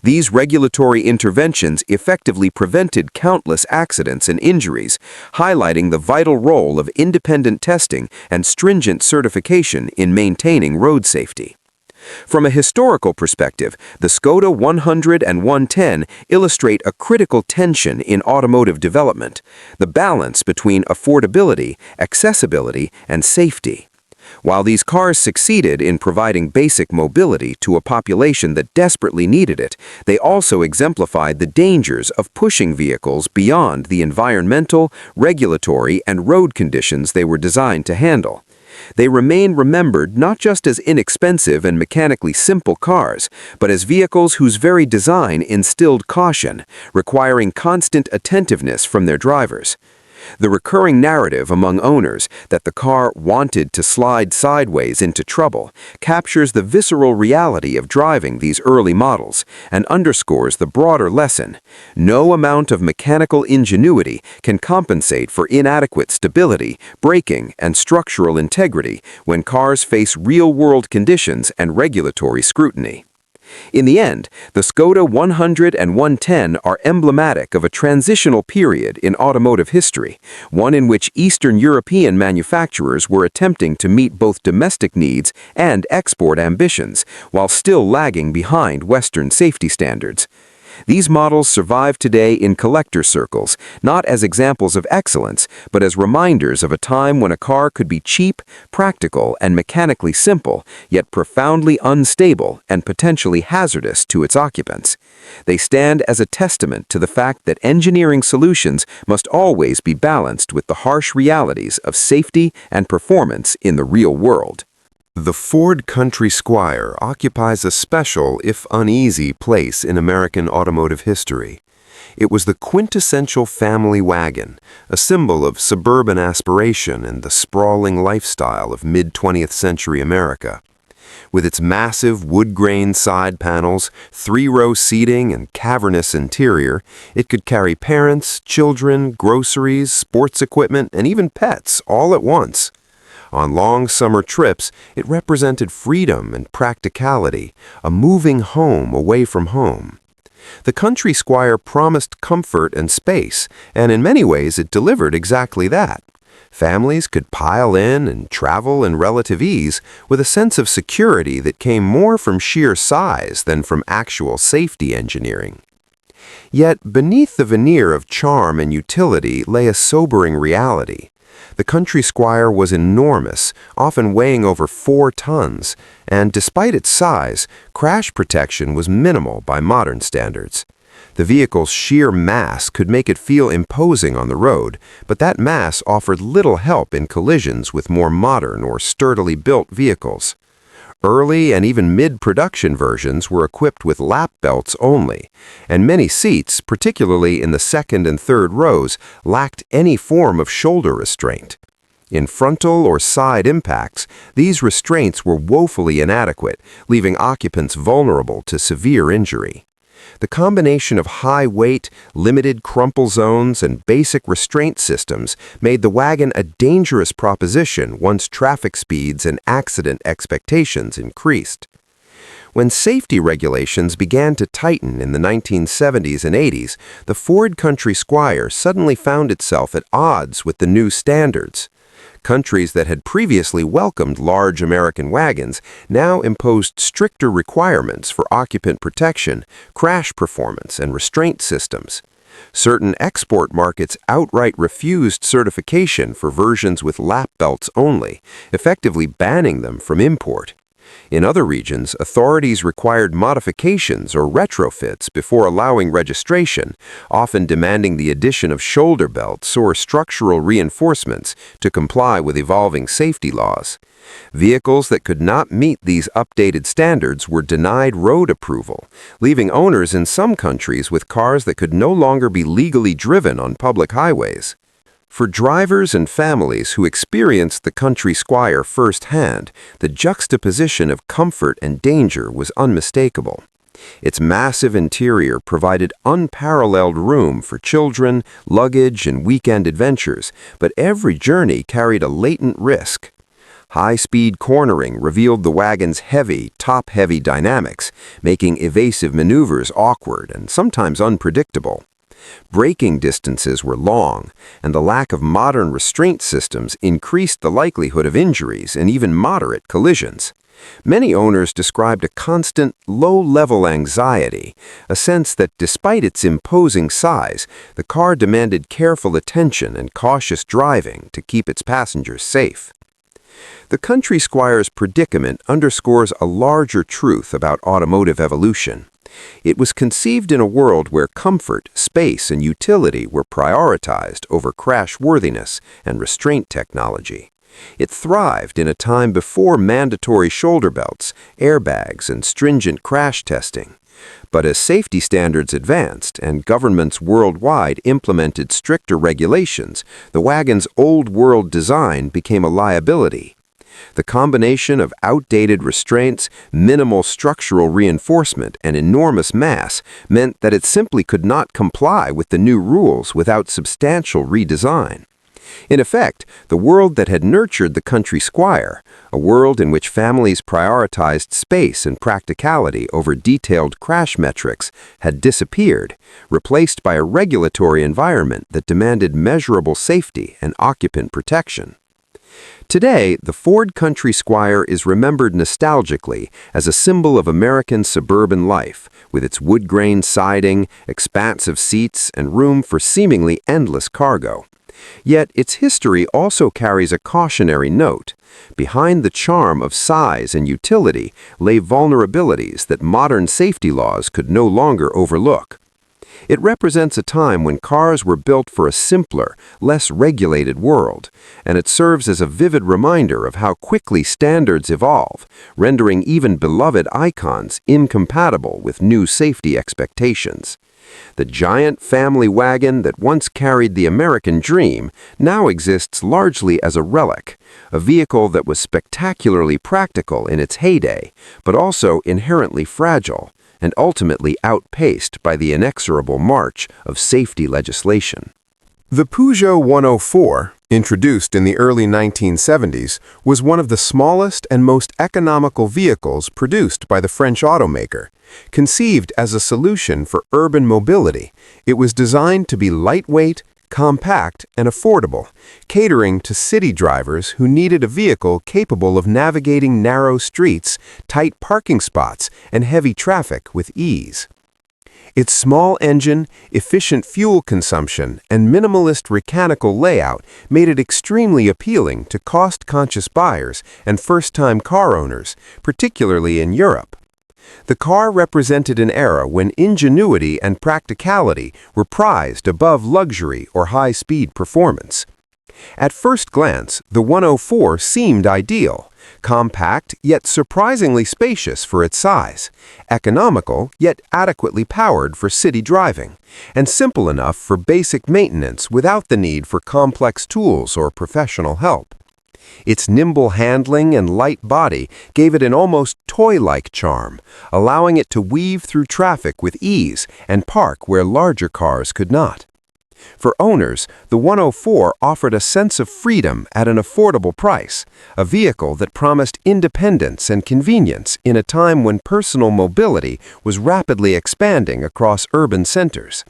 A: These regulatory interventions effectively prevented countless accidents and injuries, highlighting the vital role of independent testing and stringent certification in maintaining road safety. From a historical perspective, the Skoda 100 and 110 illustrate a critical tension in automotive development, the balance between affordability, accessibility, and safety. While these cars succeeded in providing basic mobility to a population that desperately needed it, they also exemplified the dangers of pushing vehicles beyond the environmental, regulatory, and road conditions they were designed to handle. They remain remembered not just as inexpensive and mechanically simple cars, but as vehicles whose very design instilled caution, requiring constant attentiveness from their drivers. The recurring narrative among owners that the car wanted to slide sideways into trouble captures the visceral reality of driving these early models and underscores the broader lesson: no amount of mechanical ingenuity can compensate for inadequate stability, braking, and structural integrity when cars face real-world conditions and regulatory scrutiny. In the end, the Skoda 100 and 110 are emblematic of a transitional period in automotive history, one in which Eastern European manufacturers were attempting to meet both domestic needs and export ambitions, while still lagging behind Western safety standards. These models survive today in collector circles, not as examples of excellence, but as reminders of a time when a car could be cheap, practical, and mechanically simple, yet profoundly unstable and potentially hazardous to its occupants. They stand as a testament to the fact that engineering solutions must always be balanced with the harsh realities of safety and performance in the real world. The Ford Country Squire occupies a special, if uneasy, place in American automotive history. It was the quintessential family wagon, a symbol of suburban aspiration and the sprawling lifestyle of mid-20th century America. With its massive wood-grain side panels, three-row seating, and cavernous interior, it could carry parents, children, groceries, sports equipment, and even pets all at once. On long summer trips, it represented freedom and practicality, a moving home away from home. The Country Squire promised comfort and space, and in many ways it delivered exactly that. Families could pile in and travel in relative ease with a sense of security that came more from sheer size than from actual safety engineering. Yet beneath the veneer of charm and utility lay a sobering reality. The Country Squire was enormous, often weighing over 4 tons, and despite its size, crash protection was minimal by modern standards. The vehicle's sheer mass could make it feel imposing on the road, but that mass offered little help in collisions with more modern or sturdily built vehicles. Early and even mid-production versions were equipped with lap belts only, and many seats, particularly in the second and third rows, lacked any form of shoulder restraint. In frontal or side impacts, these restraints were woefully inadequate, leaving occupants vulnerable to severe injury. The combination of high weight, limited crumple zones, and basic restraint systems made the wagon a dangerous proposition once traffic speeds and accident expectations increased. When safety regulations began to tighten in the 1970s and 80s, the Ford Country Squire suddenly found itself at odds with the new standards. Countries that had previously welcomed large American wagons now imposed stricter requirements for occupant protection, crash performance, and restraint systems. Certain export markets outright refused certification for versions with lap belts only, effectively banning them from import. In other regions, authorities required modifications or retrofits before allowing registration, often demanding the addition of shoulder belts or structural reinforcements to comply with evolving safety laws. Vehicles that could not meet these updated standards were denied road approval, leaving owners in some countries with cars that could no longer be legally driven on public highways. For drivers and families who experienced the Country Squire firsthand, the juxtaposition of comfort and danger was unmistakable. Its massive interior provided unparalleled room for children, luggage, and weekend adventures, but every journey carried a latent risk. High-speed cornering revealed the wagon's heavy, top-heavy dynamics, making evasive maneuvers awkward and sometimes unpredictable. Braking distances were long, and the lack of modern restraint systems increased the likelihood of injuries and even moderate collisions. Many owners described a constant, low-level anxiety, a sense that despite its imposing size, the car demanded careful attention and cautious driving to keep its passengers safe. The Country Squire's predicament underscores a larger truth about automotive evolution. It was conceived in a world where comfort, space, and utility were prioritized over crash-worthiness and restraint technology. It thrived in a time before mandatory shoulder belts, airbags, and stringent crash testing. But as safety standards advanced and governments worldwide implemented stricter regulations, the wagon's old-world design became a liability. The combination of outdated restraints, minimal structural reinforcement, and enormous mass meant that it simply could not comply with the new rules without substantial redesign. In effect, the world that had nurtured the Country Squire, a world in which families prioritized space and practicality over detailed crash metrics, had disappeared, replaced by a regulatory environment that demanded measurable safety and occupant protection. Today, the Ford Country Squire is remembered nostalgically as a symbol of American suburban life, with its wood-grain siding, expansive seats, and room for seemingly endless cargo. Yet its history also carries a cautionary note. Behind the charm of size and utility lay vulnerabilities that modern safety laws could no longer overlook. It represents a time when cars were built for a simpler, less regulated world, and it serves as a vivid reminder of how quickly standards evolve, rendering even beloved icons incompatible with new safety expectations. The giant family wagon that once carried the American dream now exists largely as a relic, a vehicle that was spectacularly practical in its heyday, but also inherently fragile, and ultimately outpaced by the inexorable march of safety legislation.
B: The Peugeot 104, introduced in the early 1970s, was one of the smallest and most economical vehicles produced by the French automaker. Conceived as a solution for urban mobility, it was designed to be lightweight, compact, and affordable, catering to city drivers who needed a vehicle capable of navigating narrow streets, tight parking spots, and heavy traffic with ease. Its small engine, efficient fuel consumption, and minimalist mechanical layout made it extremely appealing to cost-conscious buyers and first-time car owners, particularly in Europe. The car represented an era when ingenuity and practicality were prized above luxury or high-speed performance. At first glance, the 104 seemed ideal, compact yet surprisingly spacious for its size, economical yet adequately powered for city driving, and simple enough for basic maintenance without the need for complex tools or professional help. Its nimble handling and light body gave it an almost toy-like charm, allowing it to weave through traffic with ease and park where larger cars could not. For owners, the 104 offered a sense of freedom at an affordable price, a vehicle that promised independence and convenience in a time when personal mobility was rapidly expanding across urban centers.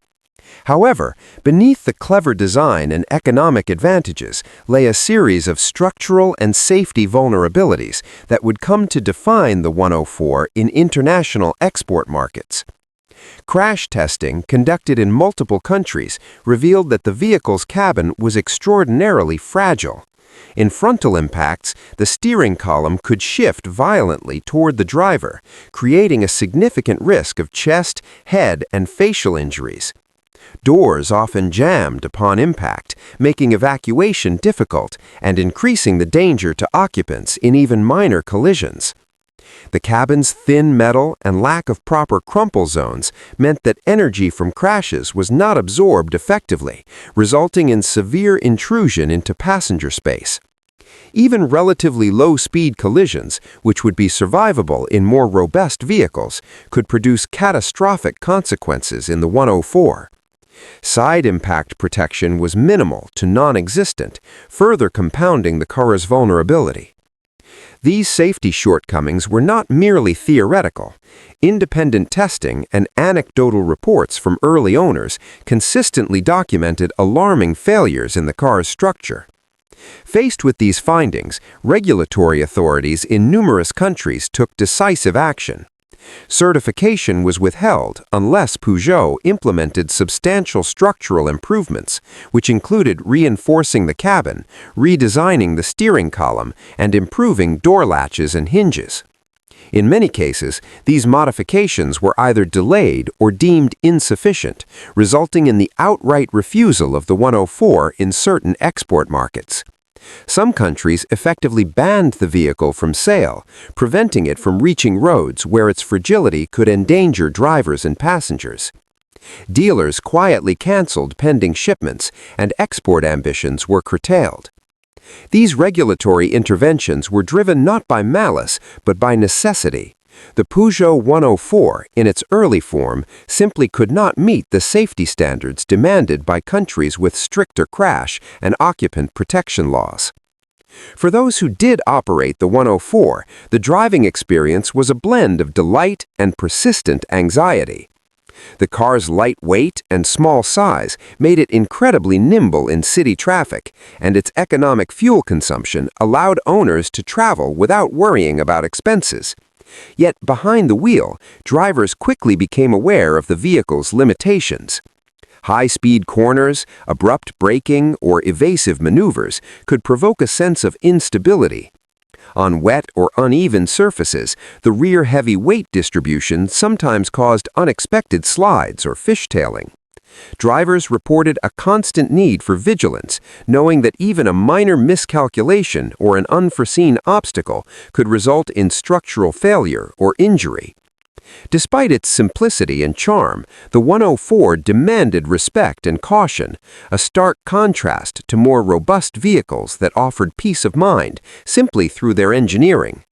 B: However, beneath the clever design and economic advantages lay a series of structural and safety vulnerabilities that would come to define the 104 in international export markets. Crash testing, conducted in multiple countries, revealed that the vehicle's cabin was extraordinarily fragile. In frontal impacts, the steering column could shift violently toward the driver, creating a significant risk of chest, head, and facial injuries. Doors often jammed upon impact, making evacuation difficult and increasing the danger to occupants in even minor collisions. The cabin's thin metal and lack of proper crumple zones meant that energy from crashes was not absorbed effectively, resulting in severe intrusion into passenger space. Even relatively low-speed collisions, which would be survivable in more robust vehicles, could produce catastrophic consequences in the 104. Side impact protection was minimal to non-existent, further compounding the car's vulnerability. These safety shortcomings were not merely theoretical. Independent testing and anecdotal reports from early owners consistently documented alarming failures in the car's structure. Faced with these findings, regulatory authorities in numerous countries took decisive action. Certification was withheld unless Peugeot implemented substantial structural improvements, which included reinforcing the cabin, redesigning the steering column, and improving door latches and hinges. In many cases, these modifications were either delayed or deemed insufficient, resulting in the outright refusal of the 104 in certain export markets. Some countries effectively banned the vehicle from sale, preventing it from reaching roads where its fragility could endanger drivers and passengers. Dealers quietly canceled pending shipments, and export ambitions were curtailed. These regulatory interventions were driven not by malice, but by necessity. The Peugeot 104, in its early form, simply could not meet the safety standards demanded by countries with stricter crash and occupant protection laws. For those who did operate the 104, the driving experience was a blend of delight and persistent anxiety. The car's light weight and small size made it incredibly nimble in city traffic, and its economic fuel consumption allowed owners to travel without worrying about expenses. Yet behind the wheel, drivers quickly became aware of the vehicle's limitations. High-speed corners, abrupt braking, or evasive maneuvers could provoke a sense of instability.
A: On wet or uneven surfaces, the rear heavy weight distribution sometimes caused unexpected slides or fishtailing. Drivers reported a constant need for vigilance, knowing that even a minor miscalculation or an unforeseen obstacle could result in structural failure or injury. Despite its simplicity and charm, the 104 demanded respect and caution, a stark contrast to more robust vehicles that offered peace of mind simply through their engineering.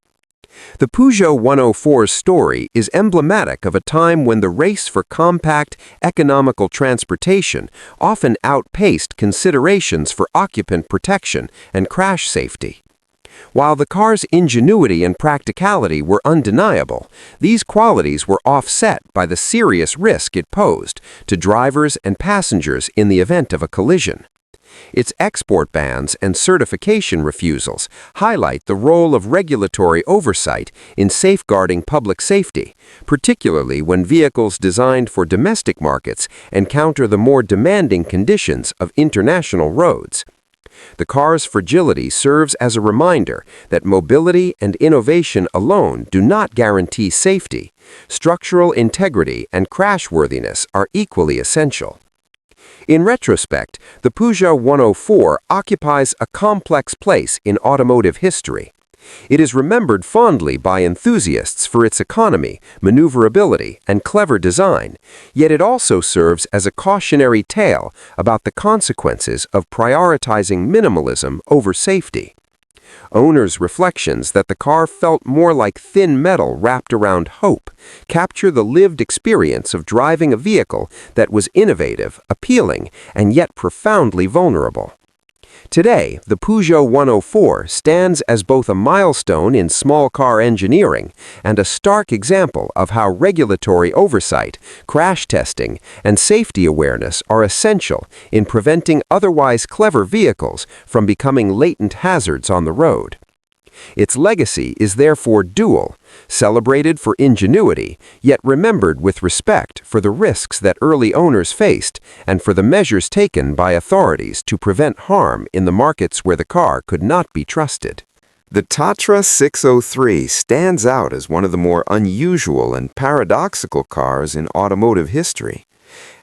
A: The Peugeot 104's story is emblematic of a time when the race for compact, economical transportation often outpaced considerations for occupant protection and crash safety. While the car's ingenuity and practicality were undeniable, these qualities were offset by the serious risk it posed to drivers and passengers in the event of a collision. Its export bans and certification refusals highlight the role of regulatory oversight in safeguarding public safety, particularly when vehicles designed for domestic markets encounter the more demanding conditions of international roads. The car's fragility serves as a reminder that mobility and innovation alone do not guarantee safety. Structural integrity and crashworthiness are equally essential. In retrospect, the Peugeot 104 occupies a complex place in automotive history. It is remembered fondly by enthusiasts for its economy, maneuverability, and clever design, yet it also serves as a cautionary tale about the consequences of prioritizing minimalism over safety. Owners' reflections that the car felt more like thin metal wrapped around hope capture the lived experience of driving a vehicle that was innovative, appealing, and yet profoundly vulnerable. Today, the Peugeot 104 stands as both a milestone in small car engineering and a stark example of how regulatory oversight, crash testing, and safety awareness are essential in preventing otherwise clever vehicles from becoming latent hazards on the road. Its legacy is therefore dual, celebrated for ingenuity, yet remembered with respect for the risks that early owners faced and for the measures taken by authorities to prevent harm in the markets where the car could not be trusted.
B: The Tatra 603 stands out as one of the more unusual and paradoxical cars in automotive history.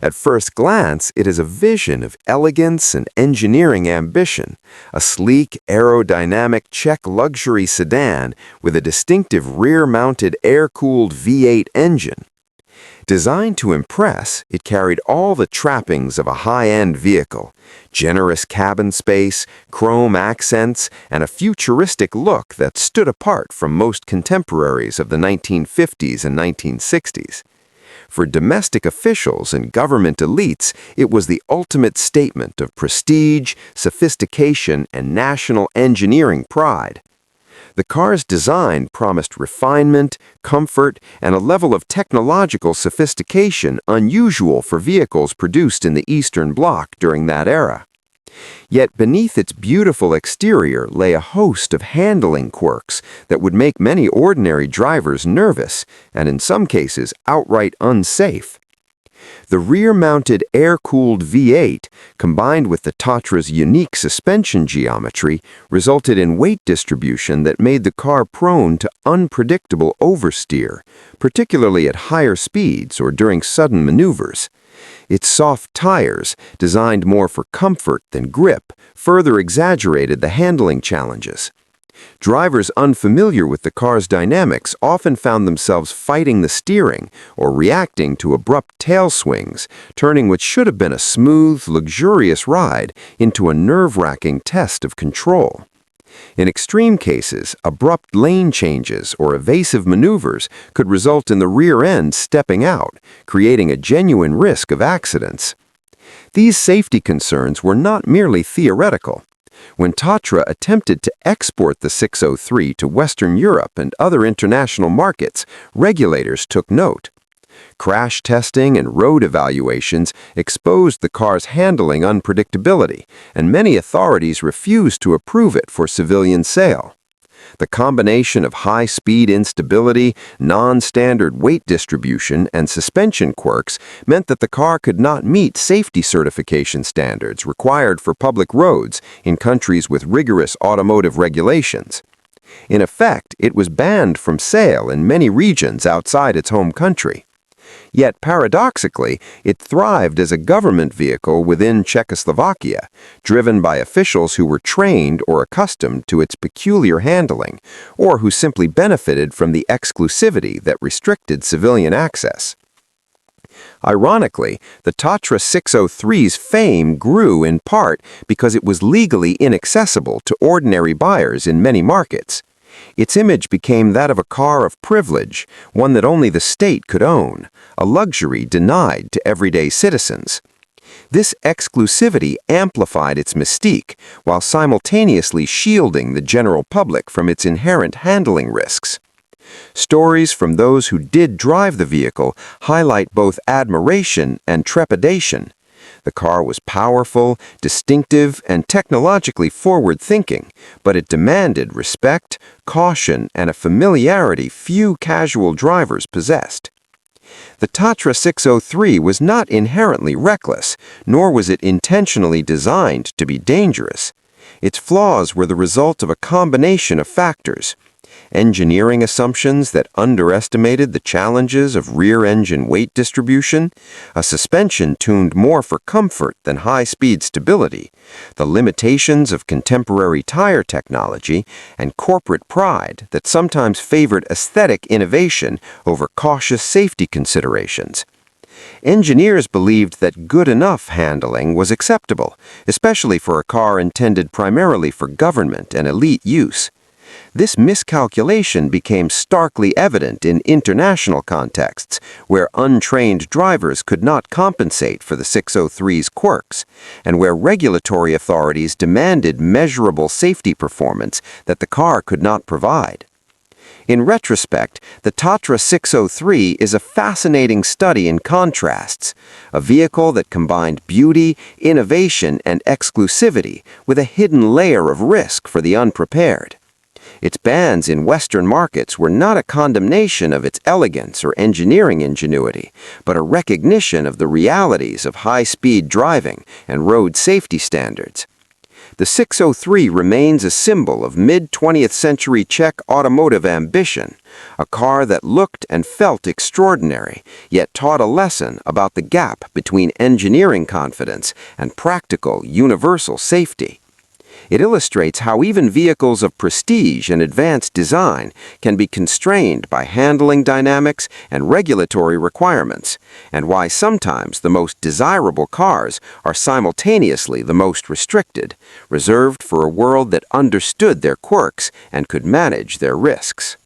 B: At first glance, it is a vision of elegance and engineering ambition, a sleek, aerodynamic Czech luxury sedan with a distinctive rear-mounted air-cooled V8 engine. Designed to impress, it carried all the trappings of a high-end vehicle: generous cabin space, chrome accents, and a futuristic look that stood apart from most contemporaries of the 1950s and 1960s. For domestic officials and government elites, it was the ultimate statement of prestige, sophistication, and national engineering pride. The car's design promised refinement, comfort, and a level of technological sophistication unusual for vehicles produced in the Eastern Bloc during that era. Yet beneath its beautiful exterior lay a host of handling quirks that would make many ordinary drivers nervous and in some cases outright unsafe. The rear-mounted air-cooled V8, combined with the Tatra's unique suspension geometry, resulted in weight distribution that made the car prone to unpredictable oversteer, particularly at higher speeds or during sudden maneuvers. Its soft tires, designed more for comfort than grip, further exaggerated the handling challenges. Drivers unfamiliar with the car's dynamics often found themselves fighting the steering or reacting to abrupt tail swings, turning what should have been a smooth, luxurious ride into a nerve-wracking test of control. In extreme cases, abrupt lane changes or evasive maneuvers could result in the rear end stepping out, creating a genuine risk of accidents. These safety concerns were not merely theoretical. When Tatra attempted to export the 603 to Western Europe and other international markets, regulators took note. Crash testing and road evaluations exposed the car's handling unpredictability, and many authorities refused to approve it for civilian sale. The combination of high-speed instability, non-standard weight distribution, and suspension quirks meant that the car could not meet safety certification standards required for public roads in countries with rigorous automotive regulations.
A: In effect, it was banned from sale in many regions outside its home country. Yet, paradoxically, it thrived as a government vehicle within Czechoslovakia, driven by officials who were trained or accustomed to its peculiar handling, or who simply benefited from the exclusivity that restricted civilian access. Ironically, the Tatra 603's fame grew in part because it was legally inaccessible to ordinary buyers in many markets. Its image became that of a car of privilege, one that only the state could own, a luxury denied to everyday citizens. This exclusivity amplified its mystique, while simultaneously shielding the general public from its inherent handling risks. Stories from those who did drive the vehicle highlight both admiration and trepidation. The car was powerful, distinctive, and technologically forward-thinking, but it demanded respect, caution, and a familiarity few casual drivers possessed. The Tatra 603 was not inherently reckless, nor was it intentionally designed to be dangerous. Its flaws were the result of a combination of factors: engineering assumptions that underestimated the challenges of rear-engine weight distribution, a suspension tuned more for comfort than high-speed stability, the limitations of contemporary tire technology, and corporate pride that sometimes favored aesthetic innovation over cautious safety considerations. Engineers believed that good enough handling was acceptable, especially for a car intended primarily for government and elite use. This miscalculation became starkly evident in international contexts, where untrained drivers could not compensate for the 603's quirks, and where regulatory authorities demanded measurable safety performance that the car could not provide. In retrospect, the Tatra 603 is a fascinating study in contrasts, a vehicle that combined beauty, innovation, and exclusivity with a hidden layer of risk for the unprepared. Its bans in Western markets were not a condemnation of its elegance or engineering ingenuity, but a recognition of the realities of high-speed driving and road safety standards. The 603 remains a symbol of mid-20th century Czech automotive ambition, a car that looked and felt extraordinary, yet taught a lesson about the gap between engineering confidence and practical, universal safety. It illustrates how even vehicles of prestige and advanced design can be constrained by handling dynamics and regulatory requirements, and why sometimes the most desirable cars are simultaneously the most restricted, reserved for a world that understood their quirks and could manage their risks.